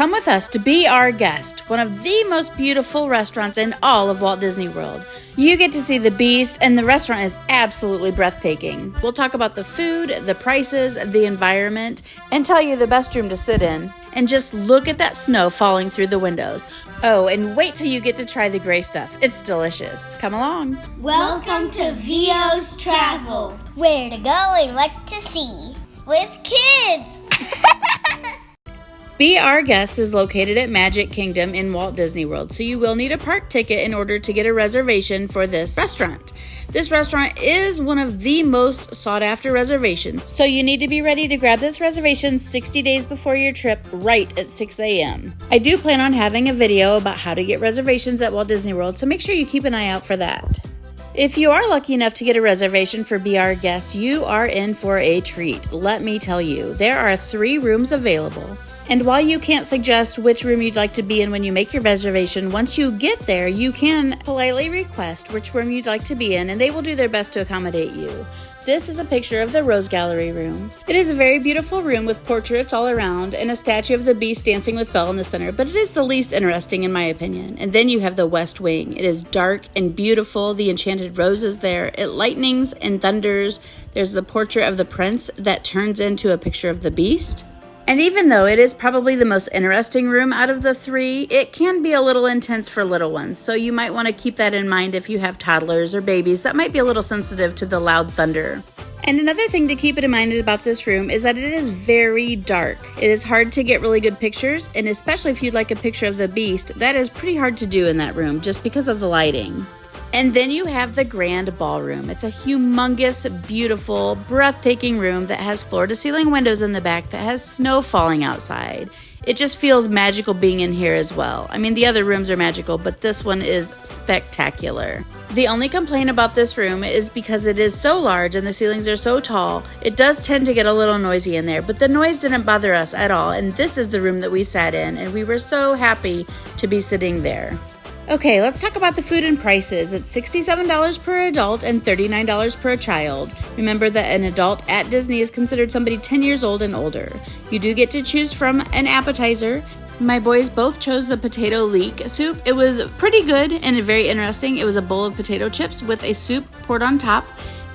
Come with us to be our guest, one of the most beautiful restaurants in all of Walt Disney World. You get to see the Beast, and the restaurant is absolutely breathtaking. We'll talk about the food, the prices, the environment, and tell you the best room to sit in. And just look at that snow falling through the windows. Oh, and wait till you get to try the gray stuff. It's delicious. Come along. Welcome to VO's Travel. Where to go and what to see. With kids. Be Our Guest is located at Magic Kingdom in Walt Disney World, so you will need a park ticket in order to get a reservation for this restaurant. This restaurant is one of the most sought-after reservations, so you need to be ready to grab this reservation 60 days before your trip, right at 6 a.m. I do plan on having a video about how to get reservations at Walt Disney World, so make sure you keep an eye out for that. If you are lucky enough to get a reservation for Be Our Guest, you are in for a treat. Let me tell you, there are 3 rooms available. And while you can't suggest which room you'd like to be in when you make your reservation, once you get there, you can politely request which room you'd like to be in, and they will do their best to accommodate you. This is a picture of the Rose Gallery room. It is a very beautiful room with portraits all around and a statue of the Beast dancing with Belle in the center, but it is the least interesting in my opinion. And then you have the West Wing. It is dark and beautiful. The enchanted rose is there. It lightnings and thunders. There's the portrait of the prince that turns into a picture of the Beast. And even though it is probably the most interesting room out of the 3, it can be a little intense for little ones, so you might want to keep that in mind if you have toddlers or babies that might be a little sensitive to the loud thunder. And another thing to keep in mind about this room is that it is very dark. It is hard to get really good pictures, and especially if you'd like a picture of the Beast, that is pretty hard to do in that room just because of the lighting. And then you have the Grand Ballroom. It's a humongous, beautiful, breathtaking room that has floor-to-ceiling windows in the back that has snow falling outside. It just feels magical being in here as well. I mean, the other rooms are magical, but this one is spectacular. The only complaint about this room is because it is so large and the ceilings are so tall, it does tend to get a little noisy in there, but the noise didn't bother us at all, and this is the room that we sat in, and we were so happy to be sitting there. Okay, let's talk about the food and prices. It's $67 per adult and $39 per child. Remember that an adult at Disney is considered somebody 10 years old and older. You do get to choose from an appetizer. My boys both chose the potato leek soup. It was pretty good and very interesting. It was a bowl of potato chips with a soup poured on top,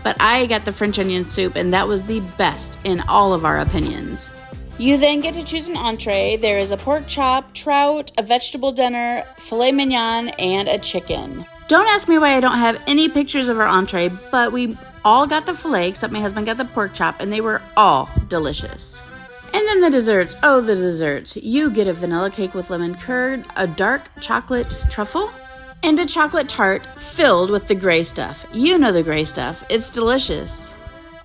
but I got the French onion soup, and that was the best in all of our opinions. You then get to choose an entree. There is a pork chop, trout, a vegetable dinner, filet mignon, and a chicken. Don't ask me why I don't have any pictures of our entree, but we all got the filet except my husband got the pork chop, and they were all delicious. And then the desserts. Oh, the desserts. You get a vanilla cake with lemon curd, a dark chocolate truffle, and a chocolate tart filled with the gray stuff. You know the gray stuff. It's delicious.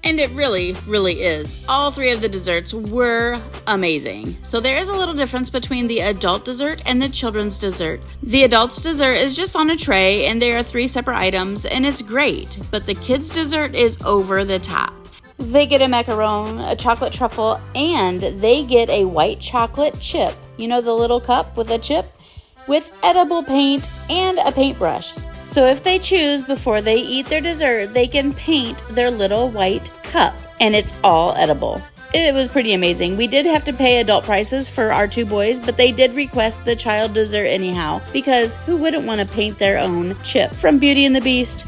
And it really, really is. All 3 of the desserts were amazing. So there is a little difference between the adult dessert and the children's dessert. The adult's dessert is just on a tray, and there are 3 separate items, and it's great. But the kids' dessert is over the top. They get a macaron, a chocolate truffle, and they get a white chocolate chip. You know, the little cup with a chip? With edible paint and a paintbrush. So if they choose before they eat their dessert, they can paint their little white cup, and it's all edible. It was pretty amazing. We did have to pay adult prices for our 2 boys, but they did request the child dessert anyhow, because who wouldn't want to paint their own chip from Beauty and the Beast?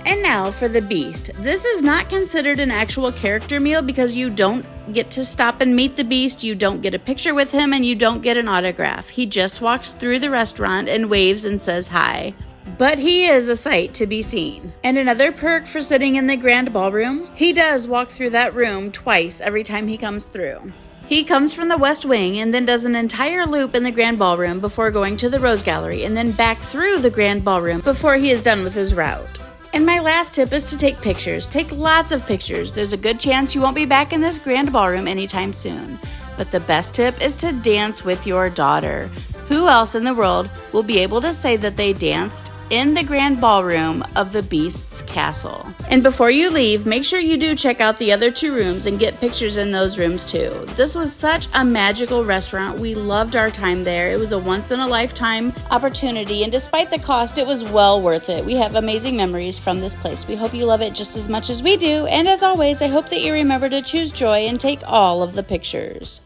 And now for the Beast. This is not considered an actual character meal because you don't get to stop and meet the Beast, you don't get a picture with him, and you don't get an autograph. He just walks through the restaurant and waves and says hi. But he is a sight to be seen. And another perk for sitting in the Grand Ballroom, he does walk through that room twice every time he comes through. He comes from the West Wing and then does an entire loop in the Grand Ballroom before going to the Rose Gallery, and then back through the Grand Ballroom before he is done with his route. And my last tip is to take pictures. Take lots of pictures. There's a good chance you won't be back in this Grand Ballroom anytime soon. But the best tip is to dance with your daughter. Who else in the world will be able to say that they danced in the Grand Ballroom of the Beast's castle? And before you leave, make sure you do check out the other 2 rooms and get pictures in those rooms too. This was such a magical restaurant. We loved our time there. It was a once-in-a-lifetime opportunity, and despite the cost, it was well worth it. We have amazing memories from this place. We hope you love it just as much as we do, and as always, I hope that you remember to choose joy and take all of the pictures.